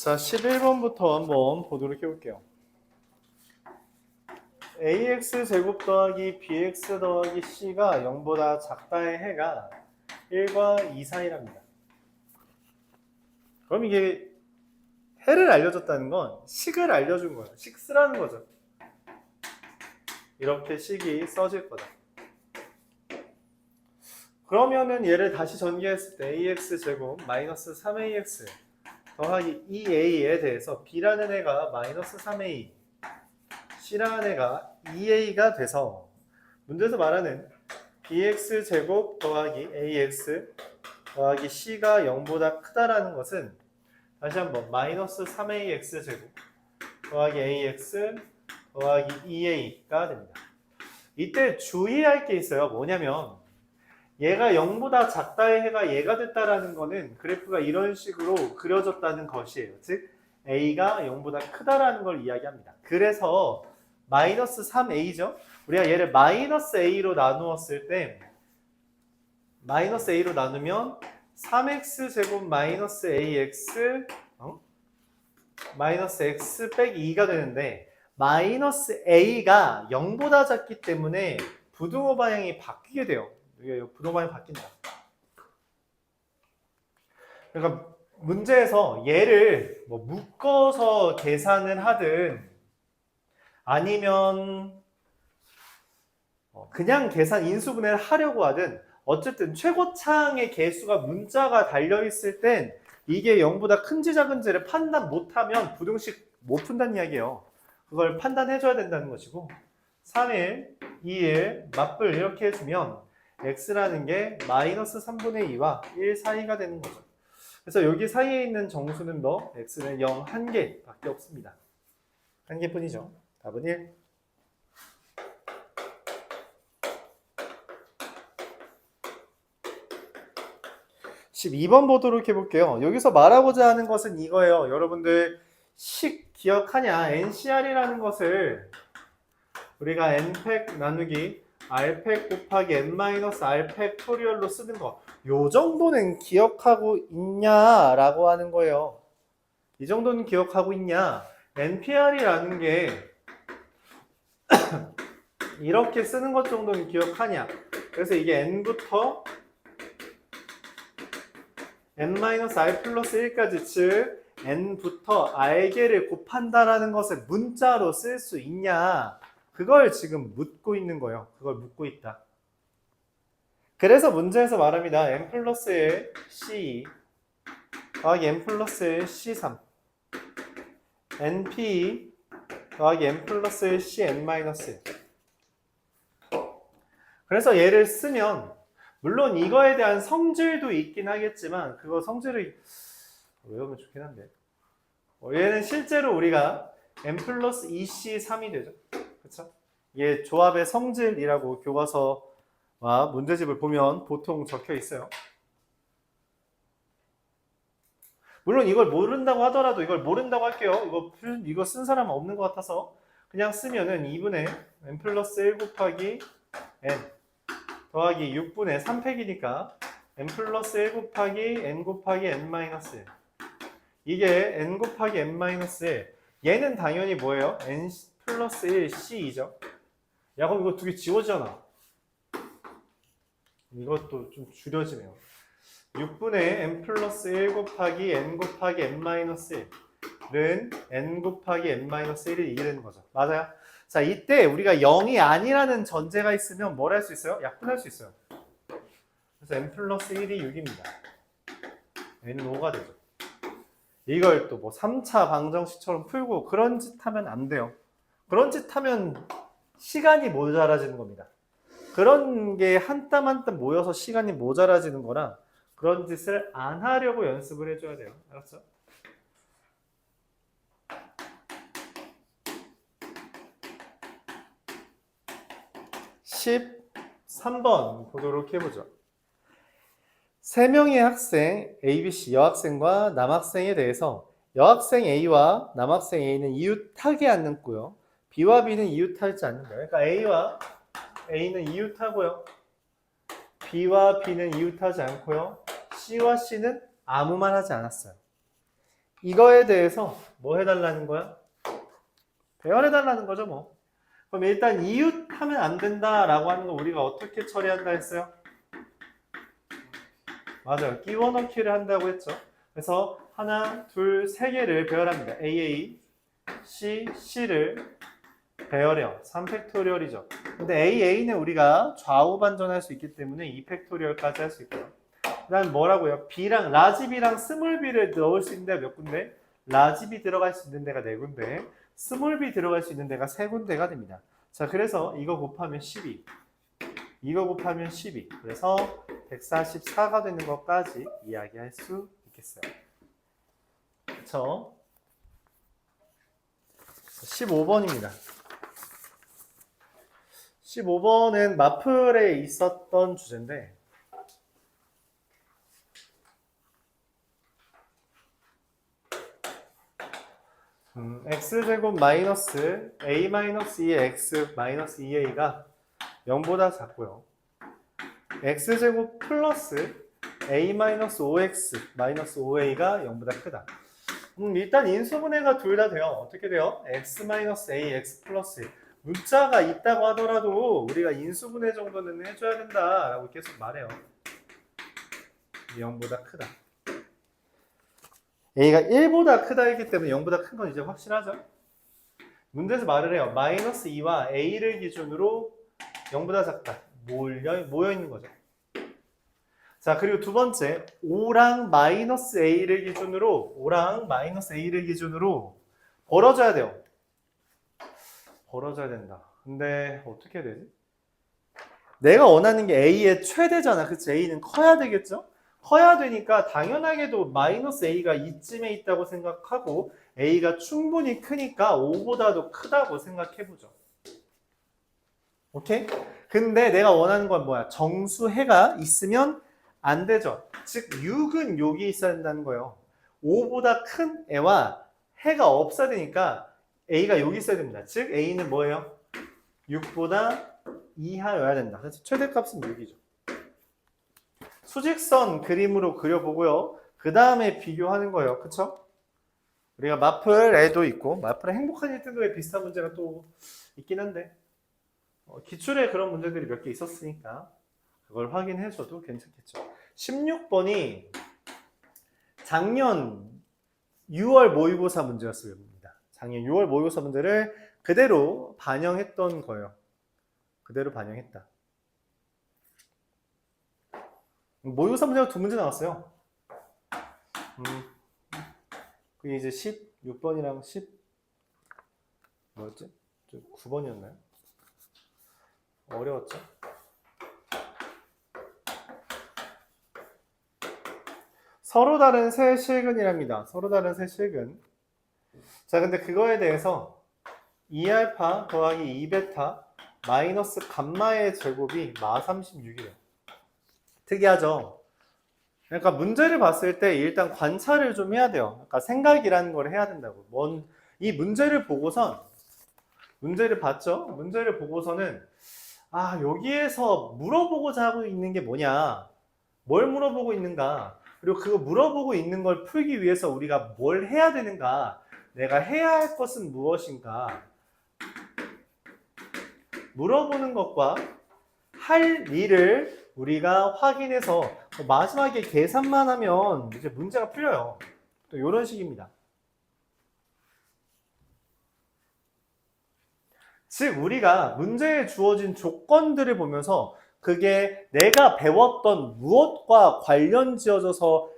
자, 11번부터 한번 보도록 해볼게요. ax 제곱 더하기 bx 더하기 c가 0보다 작다의 해가 1과 2 사이랍니다. 그럼 이게 해를 알려줬다는 건 식을 알려준 거예요. 식 쓰라는 거죠. 이렇게 식이 써질 거다. 그러면은 얘를 다시 전개했을 때 ax제곱 마이너스 3ax 더하기 2a에 대해서 b라는 애가 마이너스 3a, c라는 애가 2a가 돼서 문제에서 말하는 bx제곱 더하기 ax 더하기 c가 0보다 크다라는 것은 다시 한번 마이너스 3ax제곱 더하기 ax 더하기 2a가 됩니다. 이때 주의할 게 있어요. 뭐냐면 얘가 0보다 작다의 해가 얘가 됐다라는 거는 그래프가 이런 식으로 그려졌다는 것이에요. 즉 a가 0보다 크다라는 걸 이야기합니다. 그래서 마이너스 3a죠. 우리가 얘를 마이너스 a로 나누었을 때 마이너스 a로 나누면 3x제곱 마이너스 ax 마이너스 x 빼기 2가 되는데 마이너스 a가 0보다 작기 때문에 부등호 방향이 바뀌게 돼요. 이게 부등호 방향이 바뀐다. 그러니까 문제에서 얘를 뭐 묶어서 계산을 하든 아니면 그냥 계산 인수분해를 하려고 하든 어쨌든 최고차항의 개수가 문자가 달려있을 땐 이게 0보다 큰지 작은지를 판단 못하면 부등식 못 푼다는 이야기예요. 그걸 판단해줘야 된다는 것이고 3일, 2일, 맞불 이렇게 해주면 x라는 게 마이너스 3분의 2와 1 사이가 되는 거죠. 그래서 여기 사이에 있는 정수는 뭐 x는 0, 1개 밖에 없습니다. 1개뿐이죠. 답은 1. (12번) 보도록 해볼게요. 여기서 말하고자 하는 것은 이거예요. 여러분들 식 기억하냐? NCR이라는 것을 우리가 n팩 나누기 r팩 곱하기 n-r 팩토리얼로 쓰는 거, 요 정도는 기억하고 있냐라고 하는 거예요. 이 정도는 기억하고 있냐? npr이라는 게 이렇게 쓰는 것 정도는 기억하냐? 그래서 이게 n부터 n-r 플러스 1까지, 즉 n부터 r개를 곱한다라는 것을 문자로 쓸 수 있냐? 그걸 지금 묻고 있는 거예요. 그걸 묻고 있다. 그래서 문제에서 말합니다. n 플러스 1 c 더하기 n 플러스 1 c3 np 더하기 n 플러스 1 cn-1. 그래서 얘를 쓰면 물론 이거에 대한 성질도 있긴 하겠지만 그거 성질을 외우면 좋긴 한데 얘는 실제로 우리가 n 플러스 2c3이 되죠. 그쵸? 이게 조합의 성질이라고 교과서와 문제집을 보면 보통 적혀 있어요. 물론 이걸 모른다고 하더라도 이걸 모른다고 할게요. 이거 쓴 사람은 없는 것 같아서 그냥 쓰면은 2분의 n 플러스 1 곱하기 n 더하기 6분의 3팩이니까 n 플러스 1 곱하기 n 곱하기 n-1. 이게 n 곱하기 n-1. 얘는 당연히 뭐예요? n 플러스 1 c이죠. 야, 그럼 이거 두 개 지워지잖아. 이것도 좀 줄여지네요. 6분의 n 플러스 1 곱하기 n 곱하기 n-1은 n 곱하기 n-1이 이게 되는 거죠. 맞아요? 자, 이때 우리가 0이 아니라는 전제가 있으면 뭘 할 수 있어요? 약분할 수 있어요. 그래서 n 플러스 1이 6입니다. n은 5가 되죠. 이걸 또 뭐 3차 방정식처럼 풀고 그런 짓 하면 안 돼요. 그런 짓 하면 시간이 모자라지는 겁니다. 그런 게 한 땀 한 땀 모여서 시간이 모자라지는 거라 그런 짓을 안 하려고 연습을 해줘야 돼요. 알았죠? (13번) 보도록 해보죠. 3명의 학생 A, B, C 여학생과 남학생에 대해서 여학생 A와 남학생 A는 이웃하게 않고요. B와 B는 이웃하지 않는다. 그러니까 A와 A는 이웃하고요. B와 B는 이웃하지 않고요. C와 C는 아무 말 하지 않았어요. 이거에 대해서 뭐 해달라는 거야? 배열해달라는 거죠, 뭐. 그럼 일단 이웃하면 안 된다라고 하는 거 우리가 어떻게 처리한다 했어요? 맞아요. 끼워 넣기를 한다고 했죠. 그래서 하나, 둘, 세 개를 배열합니다. AA, C, C를 배열해요. 3팩토리얼이죠. 근데 AA는 우리가 좌우 반전할 수 있기 때문에 2팩토리얼까지 할 수 있고요. 그 다음 뭐라고요? B랑 라지 B랑 스몰 B를 넣을 수 있는 데가 몇 군데? 라지 B 들어갈 수 있는 데가 네 군데, 스몰 B 들어갈 수 있는 데가 세 군데가 됩니다. 자, 그래서 이거 곱하면 12, 이거 곱하면 12. 그래서 144가 되는 것까지 이야기할 수 있겠어요. 그쵸? 15번입니다. 15번은 마플에 있었던 주제인데, x제곱 마이너스 a 마이너스 2의 x 마이너스 2a가 0보다 작고요. x제곱 플러스 a 마이너스 5x 마이너스 5a가 0보다 크다. 일단 인수분해가 둘 다 돼요. 어떻게 돼요? x 마이너스 a, x 플러스 문자가 있다고 하더라도 우리가 인수분해 정도는 해줘야 된다라고 계속 말해요. 0보다 크다. a가 1보다 크다 했기 때문에 0보다 큰 건 이제 확실하죠? 문제에서 말을 해요. 마이너스 2와 a를 기준으로 0보다 작다. 모여있는 거죠. 자, 그리고 두 번째, 5랑 마이너스 a를 기준으로, 5랑 마이너스 a를 기준으로 벌어져야 돼요. 벌어져야 된다. 근데 어떻게 해야 되지? 내가 원하는 게 a의 최대잖아. 그치? a는 커야 되겠죠? 커야 되니까 당연하게도 마이너스 a가 이쯤에 있다고 생각하고 a가 충분히 크니까 5보다도 크다고 생각해보죠. 오케이? 근데 내가 원하는 건 뭐야? 정수해가 있으면 안 되죠. 즉 6은 여기 있어야 된다는 거예요. 5보다 큰 애와 해가 없어야 되니까 a가 여기 있어야 됩니다. 즉 a는 뭐예요? 6보다 이하여야 된다. 그래서 최대값은 6이죠. 수직선 그림으로 그려보고요. 그 다음에 비교하는 거예요. 그쵸? 우리가 마플에도 있고 마플의 행복한 1등급에 비슷한 문제가 또 있긴 한데 기출에 그런 문제들이 몇 개 있었으니까 그걸 확인해줘도 괜찮겠죠. 16번이 작년 6월 모의고사 문제였습니다. 작년 6월 모의고사 문제를 그대로 반영했던 거예요. 그대로 반영했다. 모의고사 문제가 두 문제 나왔어요. 그게 이제 16번이랑 뭐였지? 9번이었나요? 어려웠죠? 서로 다른 세 실근이랍니다. 서로 다른 세 실근. 자, 근데 그거에 대해서 2알파 더하기 2베타 마이너스 감마의 제곱이 마 36이래요. 특이하죠? 그러니까 문제를 봤을 때 일단 관찰을 좀 해야 돼요. 그러니까 생각이라는 걸 해야 된다고. 이 문제를 보고선, 문제를 봤죠? 문제를 보고서는 여기에서 물어보고자 하고 있는 게 뭐냐? 뭘 물어보고 있는가? 그리고 그거 물어보고 있는 걸 풀기 위해서 우리가 뭘 해야 되는가? 내가 해야 할 것은 무엇인가? 물어보는 것과 할 일을 우리가 확인해서 마지막에 계산만 하면 이제 문제가 풀려요. 또 이런 식입니다. 즉 우리가 문제에 주어진 조건들을 보면서 그게 내가 배웠던 무엇과 관련 지어져서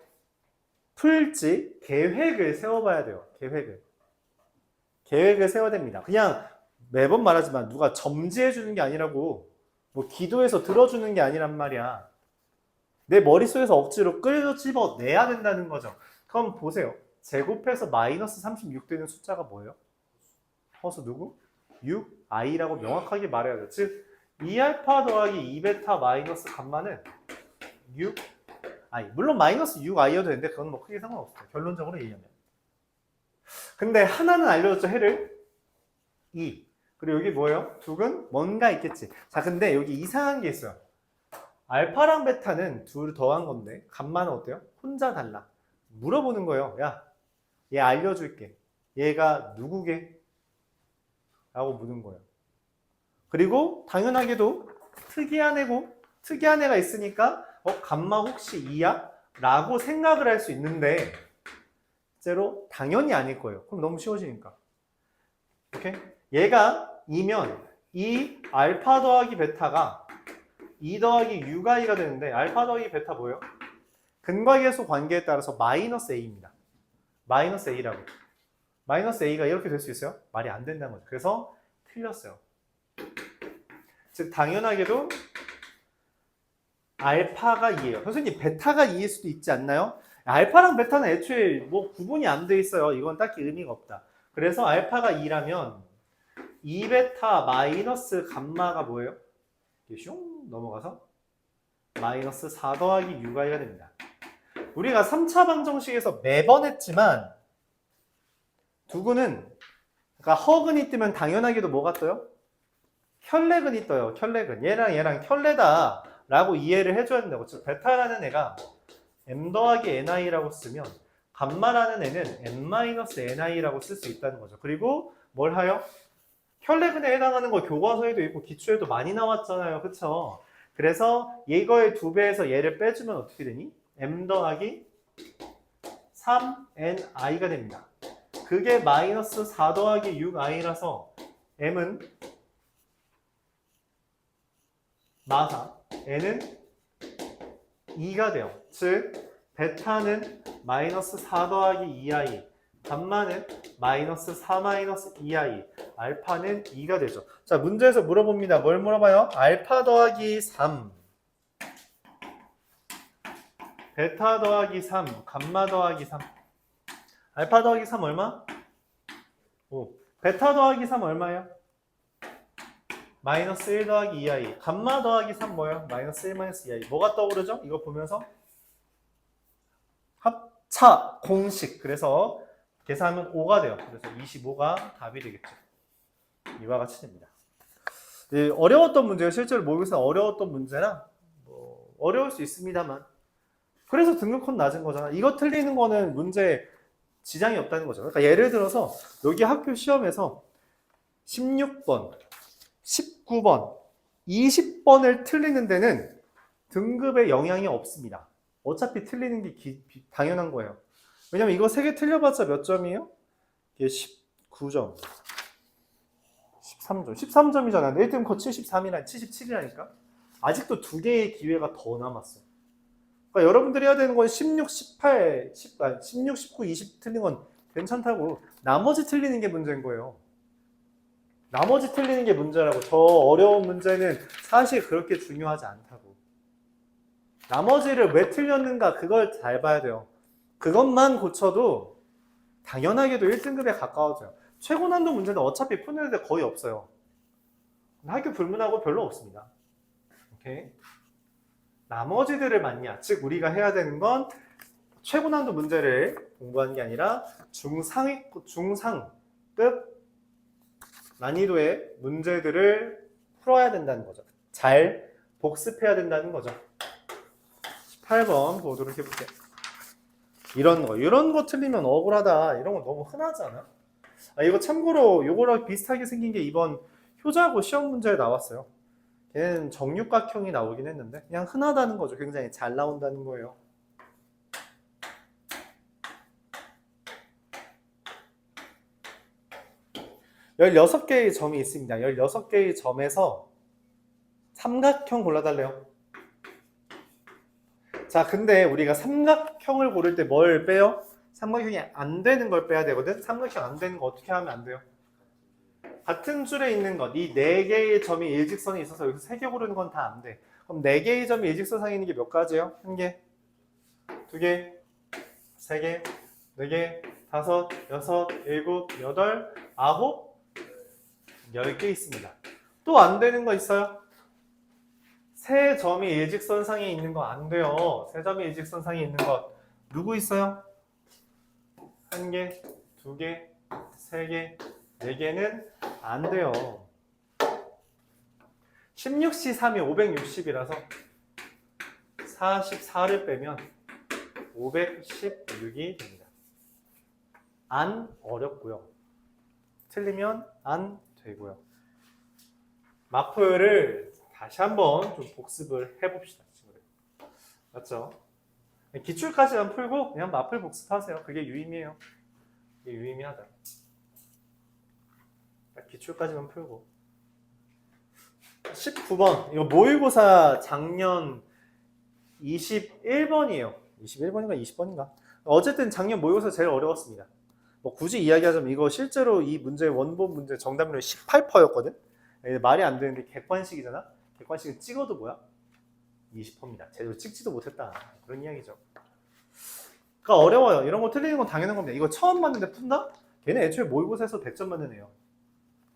풀지 계획을 세워봐야 돼요. 계획을 세워야 됩니다. 그냥 매번 말하지만 누가 점지해 주는 게 아니라고 뭐 기도해서 들어주는 게 아니란 말이야. 내 머릿속에서 억지로 끌어 집어내야 된다는 거죠. 그럼 보세요. 제곱해서 마이너스 36 되는 숫자가 뭐예요? 허수 누구? 6i라고 명확하게 말해야 돼요. 즉 2알파 더하기 2베타 마이너스 감마는 6i. 물론 마이너스 6i여도 되는데 그건 뭐 크게 상관없어요. 결론적으로 얘기하면. 근데 하나는 알려줬죠. 해를 2. 그리고 여기 뭐예요? 둑은 뭔가 있겠지. 자, 근데 여기 이상한 게 있어요. 알파랑 베타는 둘 더한 건데 감마는 어때요? 혼자 달라. 물어보는 거예요. 야, 얘 알려줄게. 얘가 누구게? 라고 묻는 거예요. 그리고 당연하게도 특이한 애가 있으니까 감마 혹시 2야? 라고 생각을 할 수 있는데 실제로 당연히 아닐 거예요. 그럼 너무 쉬워지니까. 오케이? 얘가 2면 이 알파 더하기 베타가 2 더하기 U가 2가 되는데 알파 더하기 베타 뭐예요? 근과계수 관계에 따라서 마이너스 A입니다. 마이너스 A라고. 마이너스 A가 이렇게 될 수 있어요? 말이 안 된다는 거죠. 그래서 틀렸어요. 즉 당연하게도 알파가 2예요. 선생님 베타가 2일 수도 있지 않나요? 알파랑 베타는 애초에 뭐 구분이 안 돼 있어요. 이건 딱히 의미가 없다. 그래서 알파가 2라면 2베타 마이너스 감마가 뭐예요? 슝 넘어가서 마이너스 4 더하기 U가 2가 됩니다. 우리가 3차 방정식에서 매번 했지만 두구는 그러니까 허근이 뜨면 당연하게도 뭐가 떠요? 켤레근이 떠요. 켤레근. 얘랑 켤레다 라고 이해를 해줘야 된다고. 즉 베타라는 애가 m 더하기 ni라고 쓰면 감마라는 애는 n-ni라고 쓸 수 있다는 거죠. 그리고 뭘 하여? 켤레근에 해당하는 거 교과서에도 있고 기초에도 많이 나왔잖아요. 그쵸? 그래서 이거의 2배에서 얘를 빼주면 어떻게 되니? m 더하기 3ni가 됩니다. 그게 마이너스 4 더하기 6i라서 m은 마사, n은 2가 돼요. 즉 베타는 마이너스 4 더하기 2i, 감마는 마이너스 4 마이너스 2i, 알파는 2가 되죠. 자, 문제에서 물어봅니다. 뭘 물어봐요? 알파 더하기 3, 베타 더하기 3, 감마 더하기 3. 알파 더하기 3 얼마? 5. 베타 더하기 3 얼마예요? 마이너스 1 더하기 2i. 감마 더하기 3 뭐예요? 마이너스 1 마이너스 2i. 뭐가 떠오르죠? 이거 보면서 합차 공식. 그래서 계산하면 5가 돼요. 그래서 25가 답이 되겠죠. 이와 같이 됩니다. 네, 어려웠던 문제예요. 실제로 모의고사 어려웠던 문제라 뭐 어려울 수 있습니다만 그래서 등급컷 낮은 거잖아. 이거 틀리는 거는 문제 지장이 없다는 거죠. 그러니까 예를 들어서 여기 학교 시험에서 16번, 19번, 20번을 틀리는 데는 등급에 영향이 없습니다. 어차피 틀리는 게 당연한 거예요. 왜냐면 이거 3개 틀려봤자 몇 점이에요? 이게 19점, 13점, 13점이잖아요. 1등급 77이라니까. 아직도 2개의 기회가 더 남았어요. 그러니까 여러분들이 해야 되는 건 16, 18, 16, 19, 20 틀린 건 괜찮다고. 나머지 틀리는 게 문제인 거예요. 나머지 틀리는 게 문제라고. 저 어려운 문제는 사실 그렇게 중요하지 않다고. 나머지를 왜 틀렸는가 그걸 잘 봐야 돼요. 그것만 고쳐도 당연하게도 1등급에 가까워져요. 최고 난도 문제는 어차피 푸는데 거의 없어요. 학교 불문하고 별로 없습니다. 오케이. 나머지들을 맞냐? 즉 우리가 해야 되는 건 최고 난도 문제를 공부하는 게 아니라 중상급 난이도의 문제들을 풀어야 된다는 거죠. 잘 복습해야 된다는 거죠. 18번 보도록 해볼게요. 이런 거 틀리면 억울하다. 이런 거 너무 흔하잖아. 이거 참고로 요거랑 비슷하게 생긴 게 이번 효자고 시험 문제에 나왔어요. 걔는 정육각형이 나오긴 했는데 그냥 흔하다는 거죠. 굉장히 잘 나온다는 거예요. (16) 개의 점이 있습니다. 16개의 점에서 삼각형 골라달래요. 자, 근데 우리가 삼각형을 고를 때 뭘 빼요? 삼각형이 안 되는 걸 빼야 되거든. 삼각형 안 되는 거 어떻게 하면 안 돼요? 같은 줄에 있는 것, 이 4개의 점이 일직선에 있어서 여기서 3개 고르는 건 다 안 돼. 그럼 4개의 점이 일직선상에 있는 게 몇 가지예요? 1개, 2개, 3개, 4개, 5, 6, 7, 8, 9, 10개 있습니다. 또 안 되는 거 있어요? 3점이 일직선상에 있는 거 안 돼요. 3점이 일직선상에 있는 것 누구 있어요? 1개, 2개, 3개, 4개는 안 돼요. 16C 3이 560이라서 44를 빼면 516이 됩니다. 안 어렵고요. 틀리면 안 되고요. 마플을 다시 한번 좀 복습을 해봅시다, 친구들. 맞죠? 기출까지만 풀고 그냥 마플 복습하세요. 그게 유의미해요. 그게 유의미하다. 기출까지만 풀고. 19번. 이거 모의고사 작년 21번이에요. 21번인가 20번인가. 어쨌든 작년 모의고사 제일 어려웠습니다. 뭐 굳이 이야기하자면 이거 실제로 이 문제 원본 문제 정답률이 18%였거든. 말이 안 되는데 객관식이잖아. 객관식을 찍어도 뭐야? 20%입니다. 제대로 찍지도 못했다. 그런 이야기죠. 그러니까 어려워요. 이런 거 틀리는 건 당연한 겁니다. 이거 처음 봤는데 푼다? 걔는 애초에 모의고사에서 100점 맞는 애요.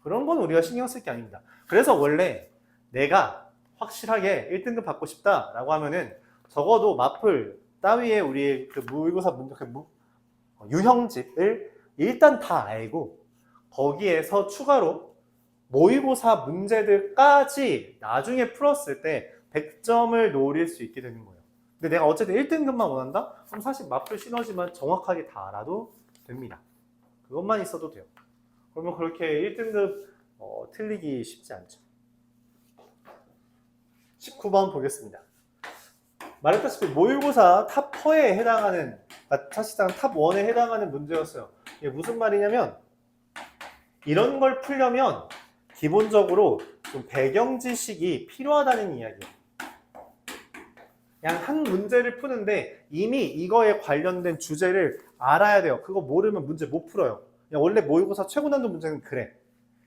그런 건 우리가 신경 쓸 게 아닙니다. 그래서 원래 내가 확실하게 1등급 받고 싶다라고 하면은 적어도 마플 따위의 우리의 그 모의고사 문제, 유형집을 일단 다 알고 거기에서 추가로 모의고사 문제들까지 나중에 풀었을 때 100점을 노릴 수 있게 되는 거예요. 근데 내가 어쨌든 1등급만 원한다? 그럼 사실 마플 시너지만 정확하게 다 알아도 됩니다. 그것만 있어도 돼요. 그러면 그렇게 1등급 틀리기 쉽지 않죠. 19번 보겠습니다. 말했다시피 모의고사 탑4에 해당하는, 사실상 탑1에 해당하는 문제였어요. 이게 무슨 말이냐면 이런 걸 풀려면 기본적으로 좀 배경 지식이 필요하다는 이야기예요. 그냥 한 문제를 푸는데 이미 이거에 관련된 주제를 알아야 돼요. 그거 모르면 문제 못 풀어요. 원래 모의고사 최고 난도 문제는 그래.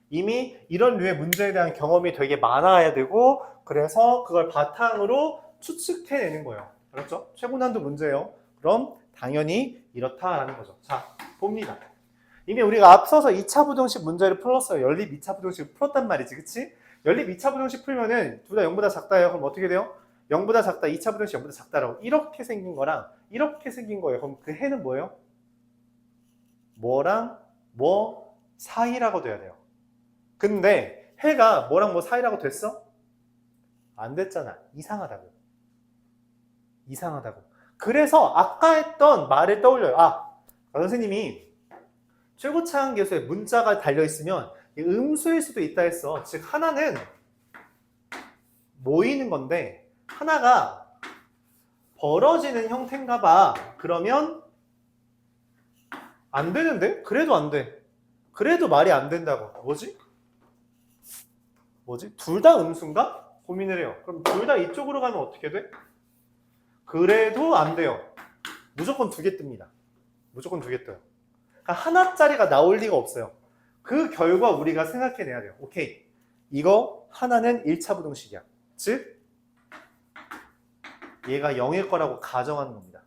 이미 이런 류의 문제에 대한 경험이 되게 많아야 되고 그래서 그걸 바탕으로 추측해내는 거예요. 그렇죠? 최고 난도 문제예요. 그럼 당연히 이렇다라는 거죠. 자, 봅니다. 이미 우리가 앞서서 2차 부등식 문제를 풀었어요. 연립 2차 부등식 풀었단 말이지, 그치? 연립 2차 부등식 풀면은 둘 다 0보다 작다예요. 그럼 어떻게 돼요? 0보다 작다, 2차 부등식 0보다 작다라고 이렇게 생긴 거랑 이렇게 생긴 거예요. 그럼 그 해는 뭐예요? 뭐랑 뭐 사이라고 돼야 돼요. 근데 해가 뭐랑 뭐 사이라고 됐어? 안 됐잖아. 이상하다고. 이상하다고. 그래서 아까 했던 말을 떠올려요. 선생님이 최고차항계수에 문자가 달려있으면 음수일 수도 있다 했어. 즉 하나는 모이는 건데 하나가 벌어지는 형태인가 봐. 그러면 안 되는데? 그래도 안 돼. 그래도 말이 안 된다고. 뭐지? 둘 다 음수인가? 고민을 해요. 그럼 둘 다 이쪽으로 가면 어떻게 돼? 그래도 안 돼요. 무조건 2개 뜹니다. 무조건 2개 떠요. 그러니까 하나짜리가 나올 리가 없어요. 그 결과 우리가 생각해내야 돼요. 오케이. 이거 하나는 1차 부등식이야. 즉 얘가 0일 거라고 가정하는 겁니다.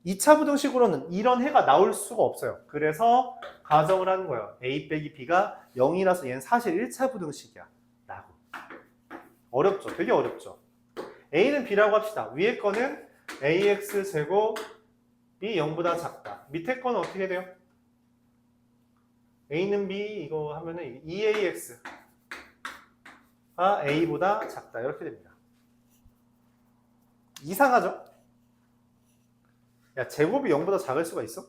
2차 부등식으로는 이런 해가 나올 수가 없어요. 그래서 가정을 하는 거예요. a 빼기 b가 0이라서 얘는 사실 1차 부등식이야. 라고. 어렵죠? 되게 어렵죠? a는 b라고 합시다. 위에 거는 ax제곱 b 0보다 작다. 밑에 거는 어떻게 돼요? a는 b 이거 하면은 2ax가 a보다 작다. 이렇게 됩니다. 이상하죠? 야, 제곱이 0보다 작을 수가 있어?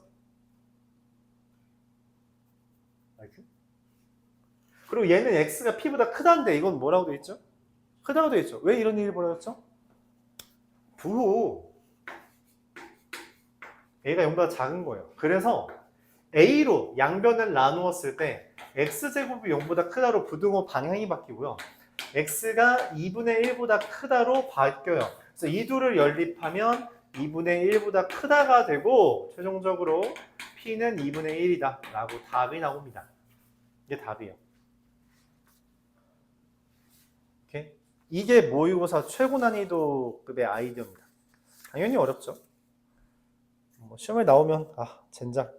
그리고 얘는 x가 p보다 크다는데 이건 뭐라고 되어 있죠? 크다고 되어 있죠. 왜 이런 일이 벌어졌죠? 부호 a가 0보다 작은 거예요. 그래서 a로 양변을 나누었을 때 x제곱이 0보다 크다로 부등호 방향이 바뀌고요. x가 2분의 1보다 크다로 바뀌어요. 그래서 이 둘을 연립하면 2분의 1보다 크다가 되고 최종적으로 p는 2분의 1이다 라고 답이 나옵니다. 이게 답이에요. 오케이? 이게 모의고사 최고 난이도급의 아이디어입니다. 당연히 어렵죠. 시험에 나오면 젠장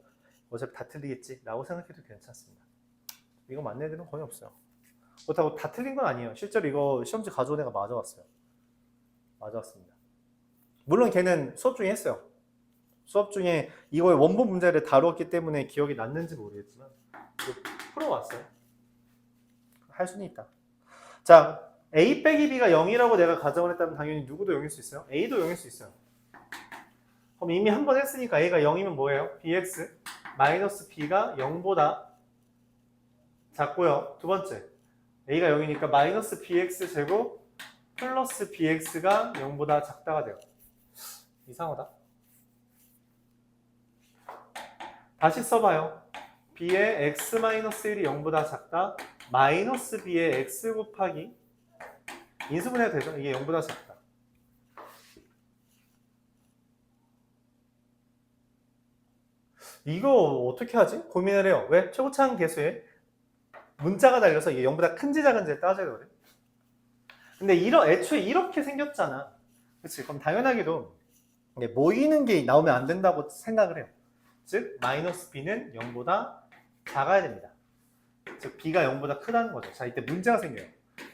어차피 다 틀리겠지 라고 생각해도 괜찮습니다. 이거 맞는 애들은 거의 없어요. 그렇다고 다 틀린 건 아니에요. 실제로 이거 시험지 가져온 애가 맞아왔어요. 맞아왔습니다. 물론 걔는 수업 중에 했어요. 수업 중에 이거의 원본 문제를 다루었기 때문에 기억이 났는지 모르겠지만 풀어왔어요. 할 수는 있다. 자, a 빼기 b가 0이라고 내가 가정을 했다면 당연히 누구도 0일 수 있어요? a도 0일 수 있어요. 그럼 이미 한 번 했으니까 a가 0이면 뭐예요? bx 마이너스 b가 0보다 작고요. 두 번째, a가 0이니까 마이너스 bx 제곱 플러스 bx가 0보다 작다가 돼요. 이상하다. 다시 써봐요. b의 x-1이 0보다 작다. 마이너스 b의 x 곱하기 인수분해가 되죠. 이게 0보다 작다. 이거 어떻게 하지? 고민을 해요. 왜? 최고차항 계수에 문자가 달려서 이게 0보다 큰지 작은지 따져야 돼. 근데 애초에 이렇게 생겼잖아. 그치? 그럼 당연하게도 모이는 게 나오면 안 된다고 생각을 해요. 즉 마이너스 b는 0보다 작아야 됩니다. 즉 b가 0보다 크다는 거죠. 자, 이때 문제가 생겨요.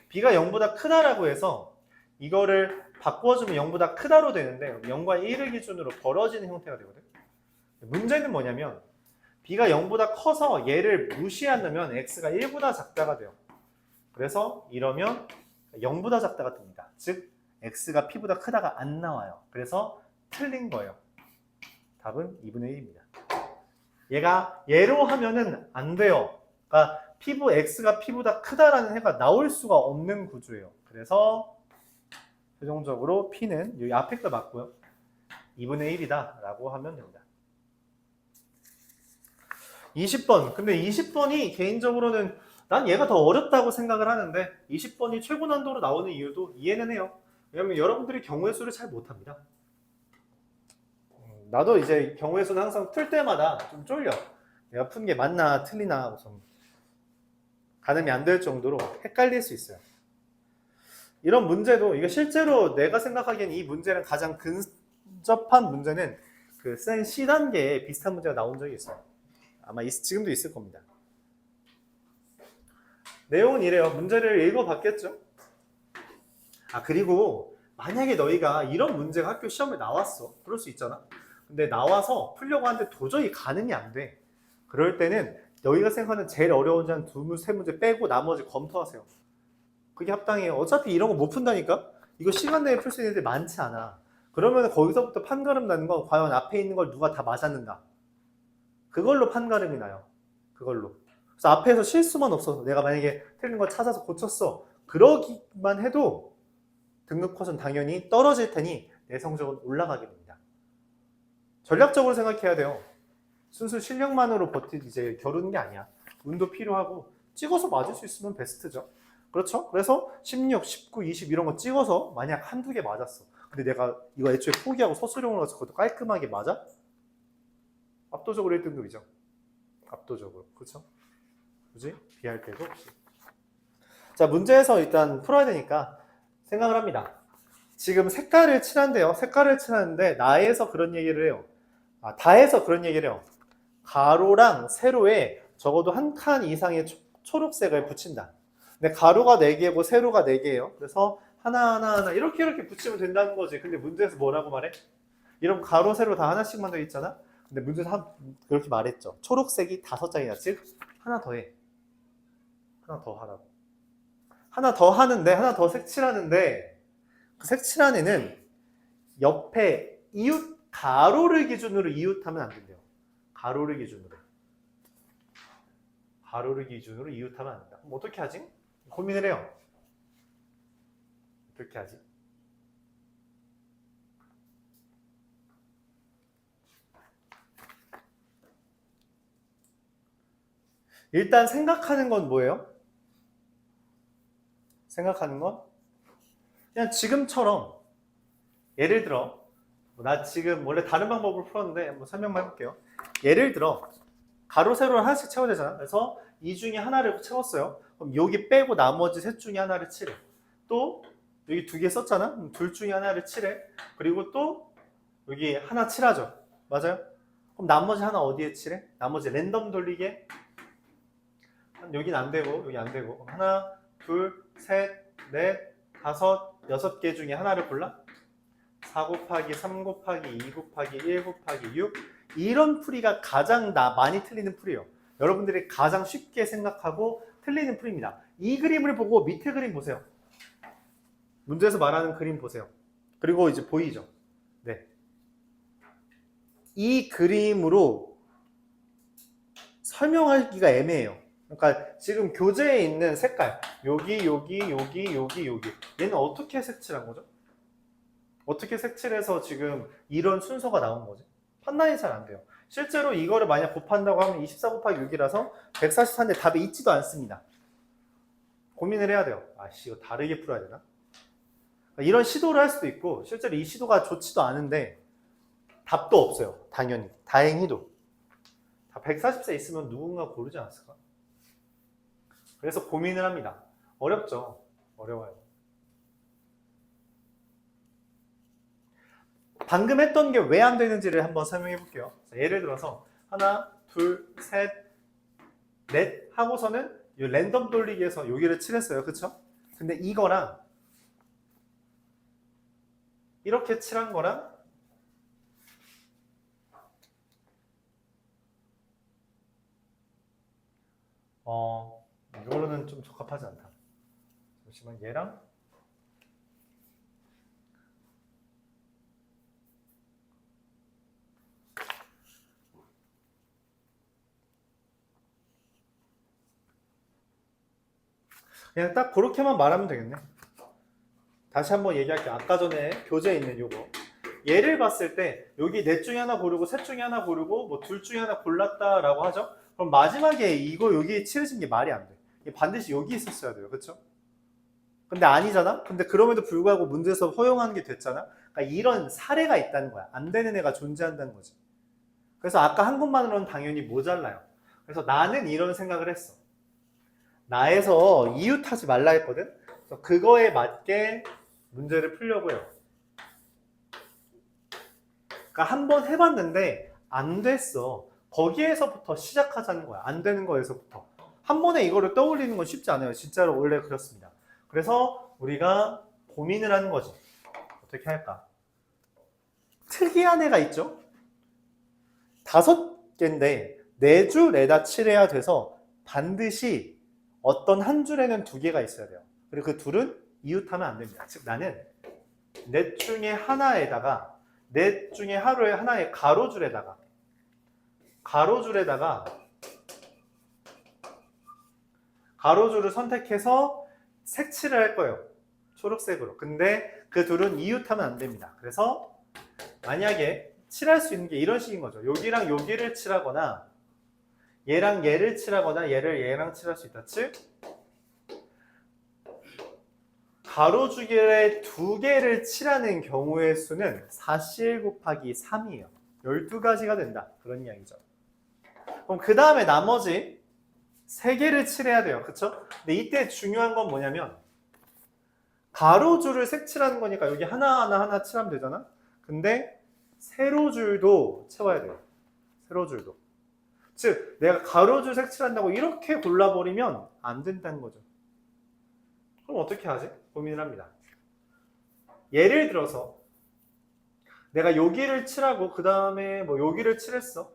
b가 0보다 크다라고 해서 이거를 바꿔주면 0보다 크다로 되는데 0과 1을 기준으로 벌어지는 형태가 되거든. 문제는 뭐냐면 b가 0보다 커서 얘를 무시한다면 x가 1보다 작다가 돼요. 그래서 이러면 0보다 작다가 뜹니다. 즉 x가 p보다 크다가 안 나와요. 그래서 틀린 거예요. 답은 2분의 1입니다. 얘가 얘로 하면은 안 돼요. 그러니까 x가 p보다 크다라는 해가 나올 수가 없는 구조예요. 그래서 최종적으로 p는 여기 앞에 거 맞고요. 2분의 1이다 라고 하면 됩니다. 20번. 근데 20번이 개인적으로는 난 얘가 더 어렵다고 생각을 하는데 20번이 최고 난도로 나오는 이유도 이해는 해요. 왜냐면 여러분들이 경우의 수를 잘 못합니다. 나도 이제 경우의 수는 항상 풀 때마다 좀 쫄려. 내가 푼 게 맞나 틀리나 좀 가늠이 안 될 정도로 헷갈릴 수 있어요. 이런 문제도 이게 실제로 내가 생각하기엔 이 문제는 가장 근접한 문제는 그 센 C단계에 비슷한 문제가 나온 적이 있어요. 아마 지금도 있을 겁니다. 내용은 이래요. 문제를 읽어봤겠죠? 그리고 만약에 너희가 이런 문제가 학교 시험에 나왔어. 그럴 수 있잖아. 근데 나와서 풀려고 하는데 도저히 가늠이 안 돼. 그럴 때는 너희가 생각하는 제일 어려운 한 2-3문제 빼고 나머지 검토하세요. 그게 합당해요. 어차피 이런 거 못 푼다니까? 이거 시간 내에 풀 수 있는 애들 많지 않아. 그러면 거기서부터 판가름 나는 건 과연 앞에 있는 걸 누가 다 맞았는가? 그걸로 판가름이 나요. 그걸로. 그래서 앞에서 실수만 없어서 내가 만약에 틀린 걸 찾아서 고쳤어. 그러기만 해도 등급 컷은 당연히 떨어질 테니 내 성적은 올라가게 됩니다. 전략적으로 생각해야 돼요. 순수 실력만으로 이제 겨루는 게 아니야. 운도 필요하고 찍어서 맞을 수 있으면 베스트죠. 그렇죠? 그래서 16, 19, 20 이런 거 찍어서 만약 한두 개 맞았어. 근데 내가 이거 애초에 포기하고 서술형으로 가서 그것도 깔끔하게 맞아? 압도적으로 1등급이죠. 압도적으로. 그렇죠? 굳이 비할 때도 없이. 자, 문제에서 일단 풀어야 되니까 생각을 합니다. 지금 색깔을 칠한대요. 색깔을 칠하는데 나에서 그런 얘기를 해요. 다에서 그런 얘기를 해요. 가로랑 세로에 적어도 한 칸 이상의 초록색을 붙인다. 근데 가로가 4개고 세로가 4개예요. 그래서 하나 이렇게 붙이면 된다는 거지. 근데 문제에서 뭐라고 말해? 이런 가로 세로 다 하나씩만 더 있잖아. 근데 문제에서 그렇게 말했죠. 초록색이 5장이다. 즉 하나 더 해. 하나 더 하라고. 하나 더 하는데 하나 더 색칠하는데 그 색칠한 애는 옆에 이웃 가로를 기준으로 이웃하면 안 된대요. 가로를 기준으로 이웃하면 안 된다. 그럼 어떻게 하지? 고민을 해요. 어떻게 하지? 일단 생각하는 건 뭐예요? 생각하는 건 그냥 지금처럼 예를 들어 나 지금 원래 다른 방법을 풀었는데 한번 설명만 해볼게요. 예를 들어 가로 세로를 하나씩 채워야 되잖아. 그래서 이 중에 하나를 채웠어요. 그럼 여기 빼고 나머지 셋 중에 하나를 칠해. 또 여기 2개 썼잖아. 그럼 둘 중에 하나를 칠해. 그리고 또 여기 하나 칠하죠. 맞아요? 그럼 나머지 하나 어디에 칠해? 나머지 랜덤 돌리게. 여긴 안 되고 여기 안 되고 하나, 둘, 셋, 넷, 5, 6개 중에 하나를 골라. 4 곱하기 3 곱하기 2 곱하기 1 곱하기 6 이런 풀이가 가장 많이 틀리는 풀이에요. 여러분들이 가장 쉽게 생각하고 틀리는 풀입니다. 이 그림을 보고 밑에 그림 보세요. 문제에서 말하는 그림 보세요. 그리고 이제 보이죠? 네. 이 그림으로 설명하기가 애매해요. 그러니까 지금 교재에 있는 색깔 여기 얘는 어떻게 색칠한 거죠? 어떻게 색칠해서 지금 이런 순서가 나온 거지? 판단이 잘 안 돼요. 실제로 이거를 만약 곱한다고 하면 24 곱하기 6이라서 144인데 답이 있지도 않습니다. 고민을 해야 돼요. 아씨, 이거 다르게 풀어야 되나? 이런 시도를 할 수도 있고 실제로 이 시도가 좋지도 않은데 답도 없어요. 당연히. 다행히도. 144 있으면 누군가 고르지 않았을까? 그래서 고민을 합니다. 어렵죠? 어려워요. 방금 했던 게 왜 안 되는지를 한번 설명해 볼게요. 예를 들어서 하나, 둘, 셋, 넷 하고서는 이 랜덤 돌리기에서 여기를 칠했어요. 그쵸? 근데 이거랑 이렇게 칠한 거랑 이거로는 좀 적합하지 않다. 잠시만, 얘랑 그냥 딱 그렇게만 말하면 되겠네. 다시 한번 얘기할게요. 아까 전에 교재에 있는 요거. 얘를 봤을 때 여기 넷 중에 하나 고르고 셋 중에 하나 고르고 뭐 둘 중에 하나 골랐다라고 하죠. 그럼 마지막에 이거 여기 칠해진 게 말이 안 돼. 반드시 여기 있었어야 돼요. 그쵸? 근데 아니잖아? 근데 그럼에도 불구하고 문제에서 허용하는 게 됐잖아? 그러니까 이런 사례가 있다는 거야. 안 되는 애가 존재한다는 거지. 그래서 아까 한 것만으로는 당연히 모자라요. 그래서 나는 이런 생각을 했어. 나에서 이웃하지 말라 했거든? 그래서 그거에 맞게 문제를 풀려고 해요. 그러니까 한번 해봤는데 안 됐어. 거기에서부터 시작하자는 거야. 안 되는 거에서부터. 한 번에 이거를 떠올리는 건 쉽지 않아요. 진짜로 원래 그렇습니다. 그래서 우리가 고민을 하는 거지. 어떻게 할까? 특이한 애가 있죠? 5개인데 4줄 내다 칠해야 돼서 반드시 어떤 한 줄에는 2개가 있어야 돼요. 그리고 그 둘은 이웃하면 안 됩니다. 즉 나는 넷 중에 하나에다가 넷 중에 하나의 가로줄에다가 가로줄을 선택해서 색칠을 할 거예요. 초록색으로. 근데 그 둘은 이웃하면 안 됩니다. 그래서 만약에 칠할 수 있는 게 이런 식인 거죠. 여기랑 여기를 칠하거나 얘랑 얘를 칠하거나 얘랑 칠할 수 있다. 즉 가로줄에 2개를 칠하는 경우의 수는 4cl 곱하기 3이에요. 12가지가 된다. 그런 이야기죠. 그럼 그 다음에 나머지 3개를 칠해야 돼요. 그쵸? 근데 이때 중요한 건 뭐냐면 가로줄을 색칠하는 거니까 여기 하나 칠하면 되잖아? 근데 세로줄도 채워야 돼요. 세로줄도. 즉 내가 가로줄 색칠한다고 이렇게 골라버리면 안 된다는 거죠. 그럼 어떻게 하지? 고민을 합니다. 예를 들어서 내가 여기를 칠하고 그 다음에 뭐 여기를 칠했어.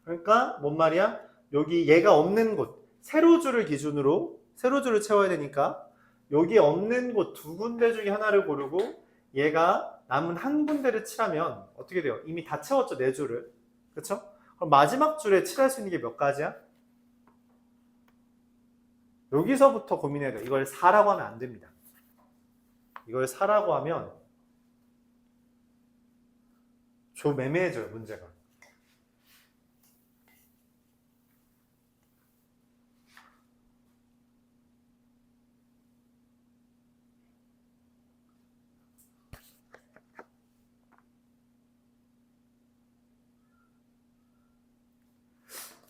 그러니까 뭔 말이야? 여기 얘가 없는 곳 세로줄을 기준으로 세로줄을 채워야 되니까 여기 없는 곳 2군데 중에 하나를 고르고 얘가 남은 한 군데를 칠하면 어떻게 돼요? 이미 다 채웠죠, 4줄을. 그쵸? 그럼 마지막 줄에 칠할 수 있는 게 몇 가지야? 여기서부터 고민해야 돼요. 이걸 4라고 하면 안 됩니다. 이걸 4라고 하면 좀 애매해져요, 문제가.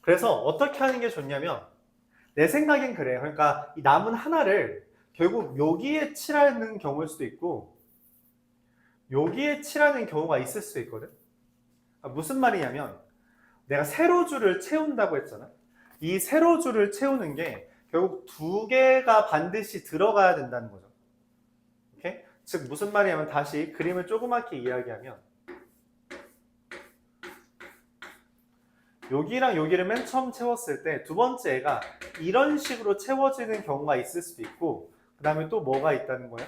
그래서 어떻게 하는 게 좋냐면 내 생각엔 그래요. 그러니까 이 남은 하나를 결국 여기에 칠하는 경우일 수도 있고 여기에 칠하는 경우가 있을 수도 있거든. 무슨 말이냐면 내가 세로줄을 채운다고 했잖아. 이 세로줄을 채우는 게 결국 2개가 반드시 들어가야 된다는 거죠. 오케이? 즉 무슨 말이냐면 다시 그림을 조그맣게 이야기하면 여기랑 여기를 맨 처음 채웠을 때 두 번째 애가 이런 식으로 채워지는 경우가 있을 수도 있고 그 다음에 또 뭐가 있다는 거야?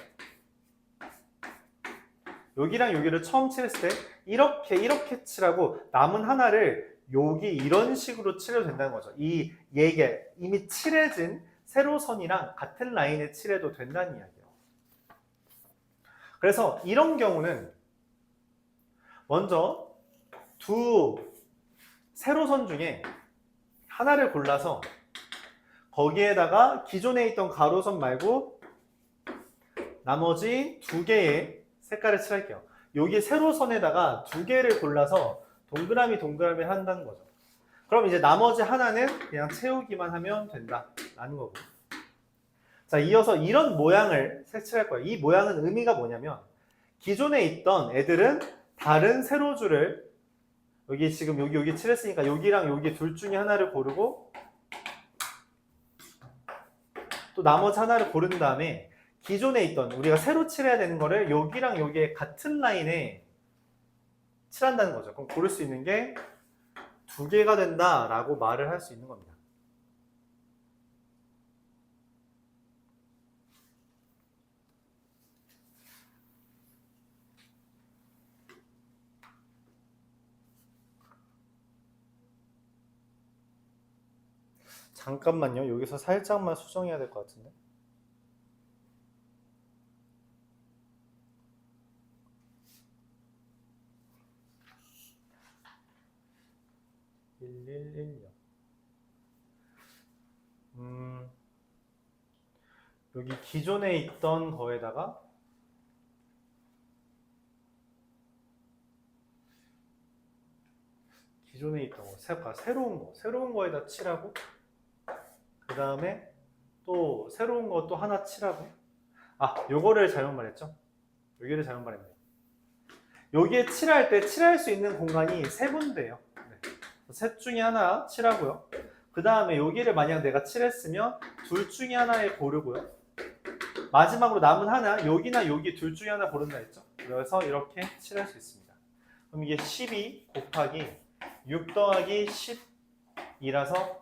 여기랑 여기를 처음 칠했을 때 이렇게 칠하고 남은 하나를 여기 이런 식으로 칠해도 된다는 거죠. 얘게 이미 칠해진 세로선이랑 같은 라인에 칠해도 된다는 이야기예요. 그래서 이런 경우는 먼저 두 세로선 중에 하나를 골라서 거기에다가 기존에 있던 가로선 말고 나머지 두 개의 색깔을 칠할게요. 여기 세로선에다가 두 개를 골라서 동그라미 한다는 거죠. 그럼 이제 나머지 하나는 그냥 채우기만 하면 된다라는 거고. 자, 이어서 이런 모양을 색칠할 거예요. 이 모양은 의미가 뭐냐면 기존에 있던 애들은 다른 세로줄을 여기 지금 여기 칠했으니까 여기랑 여기 둘 중에 하나를 고르고 또 나머지 하나를 고른 다음에 기존에 있던 우리가 새로 칠해야 되는 거를 여기랑 여기에 같은 라인에 칠한다는 거죠. 그럼 고를 수 있는 게 두 개가 된다라고 말을 할 수 있는 겁니다. 잠깐만요. 여기서 살짝만 수정해야 될 것 같은데. 여기 기존에 있던 거에다가 기존에 있던 거, 새로운 거에다 칠하고 그 다음에 또 새로운 거 또 하나 칠하고 요거를 잘못 말했죠? 여기를 잘못 말했네요. 여기에 칠할 때 칠할 수 있는 공간이 세 군데예요. 셋 중에 하나 칠하고요. 그 다음에 여기를 만약 내가 칠했으면 둘 중에 하나에 고르고요. 마지막으로 남은 하나, 여기나 여기 둘 중에 하나 고른다 했죠? 그래서 이렇게 칠할 수 있습니다. 그럼 이게 12 곱하기 6 더하기 10이라서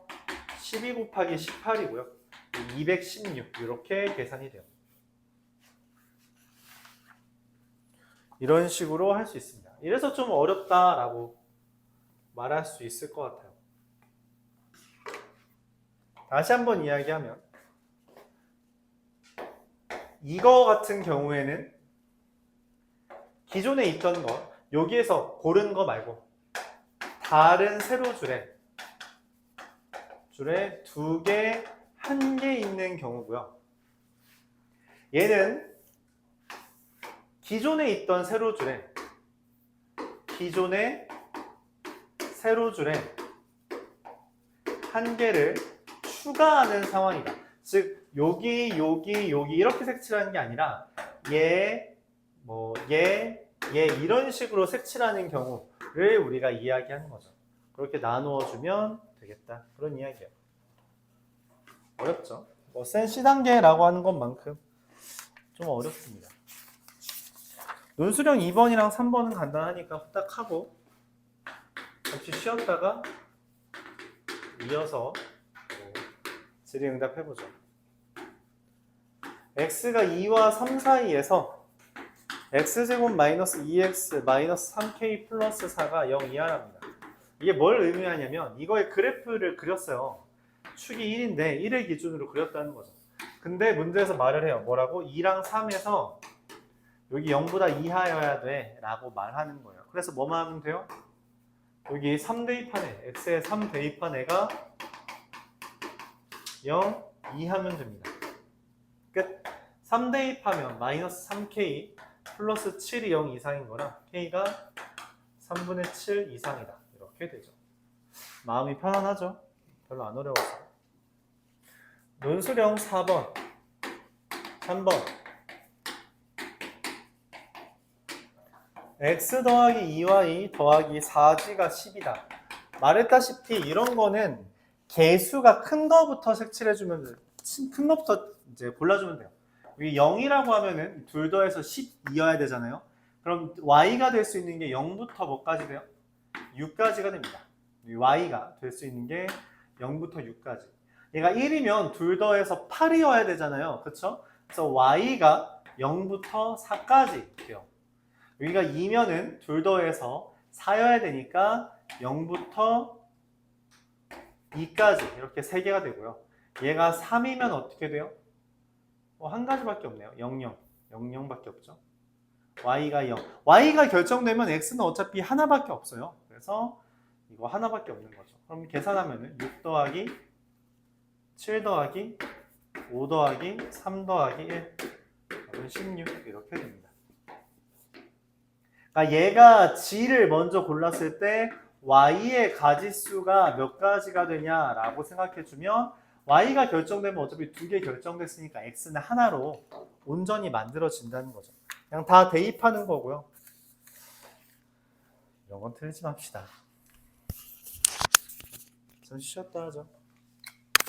12 곱하기 18이고요. 216 이렇게 계산이 돼요. 이런 식으로 할 수 있습니다. 이래서 좀 어렵다라고 말할 수 있을 것 같아요. 다시 한번 이야기하면 이거 같은 경우에는 기존에 있던 거 여기에서 고른 거 말고 다른 세로줄에 두 개, 한 개 있는 경우고요. 얘는 기존에 있던 세로줄에 한 개를 추가하는 상황이다. 즉 여기 이렇게 색칠하는 게 아니라 얘 이런 식으로 색칠하는 경우를 우리가 이야기하는 거죠. 그렇게 나누어 주면 되겠다. 그런 이야기예요. 어렵죠? 센 C단계라고 하는 것만큼 좀 어렵습니다. 논술형 2번이랑 3번은 간단하니까 후딱 하고 잠시 쉬었다가 이어서 질의응답 해보죠. x가 2와 3 사이에서 x제곱 마이너스 2x 마이너스 3k 플러스 4가 0 이하랍니다. 이게 뭘 의미하냐면 이거의 그래프를 그렸어요. 축이 1인데 1을 기준으로 그렸다는 거죠. 근데 문제에서 말을 해요. 뭐라고? 2랑 3에서 여기 0보다 이하여야 돼 라고 말하는 거예요. 그래서 뭐만 하면 돼요? 여기 3 대입한 애, x에 3 대입한 애가 0 이하면 됩니다. 끝. 3 대입하면 마이너스 3k 플러스 7이 0 이상인 거라 k가 3분의 7 이상이다. 이렇게 되죠. 마음이 편안하죠? 별로 안 어려워서. 논술형 4번 3번 x 더하기 2y 더하기 4g가 10이다. 말했다시피 이런 거는 개수가 큰 거부터 색칠해주면 큰 거부터 이제 골라주면 돼요. 여기 0이라고 하면은 둘 더해서 10이어야 되잖아요. 그럼 y가 될 수 있는 게 0부터 뭐까지 돼요? 6까지가 됩니다. y가 될 수 있는 게 0부터 6까지. 얘가 1이면 둘 더해서 8이어야 되잖아요. 그쵸? 그래서 y가 0부터 4까지 돼요. 여기가 2면은 둘 더해서 4여야 되니까 0부터 2까지 이렇게 3개가 되고요. 얘가 3이면 어떻게 돼요? 한 가지밖에 없네요. 0, 0. 0, 0밖에 없죠. y가 0. y가 결정되면 x는 어차피 하나밖에 없어요. 그래서 이거 하나밖에 없는 거죠. 그럼 계산하면은 6 더하기 7 더하기 5 더하기 3 더하기 1 그러면 16 이렇게 됩니다. 그러니까 얘가 g를 먼저 골랐을 때 y의 가지수가 몇 가지가 되냐라고 생각해주면 y가 결정되면 어차피 2개 결정됐으니까 x는 하나로 온전히 만들어진다는 거죠. 그냥 다 대입하는 거고요. 이런 건 틀리지 맙시다. 좀 쉬었다 하죠.